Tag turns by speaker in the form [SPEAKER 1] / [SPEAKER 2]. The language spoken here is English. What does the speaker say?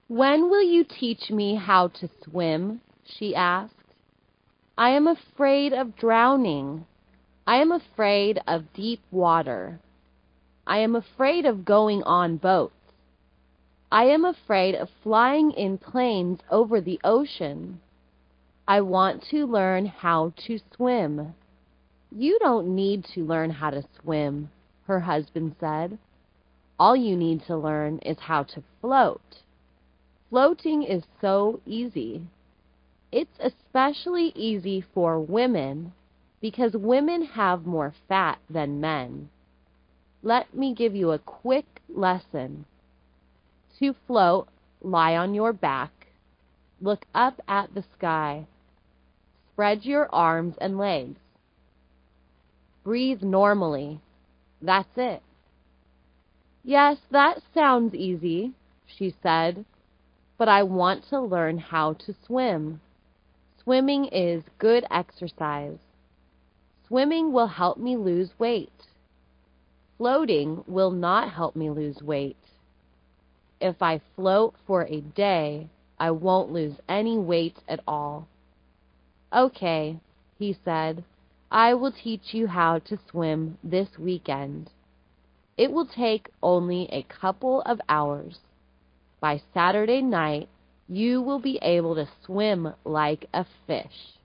[SPEAKER 1] "When will you teach me how to swim?" she asked. "I am afraid of drowning. I am afraid of deep water. I am afraid of going on boats. I am afraid of flying in planes over the ocean. I want to learn how to swim." "You don't need to learn how to swim," her husband said. "All you need to learn is how to float. Floating is so easy. It's especially easy for women because women have more fat than men. Let me give you a quick lesson. To float, lie on your back. Look up at the sky. Spread your arms and legs. Breathe normally. That's it." "Yes, that sounds easy," she said, "but I want to learn how to swim. Swimming is good exercise. Swimming will help me lose weight. Floating will not help me lose weight. If I float for a day, I won't lose any weight at all." "Okay," he said, "I will teach you how to swim this weekend. It will take only a couple of hours. By Saturday night, you will be able to swim like a fish."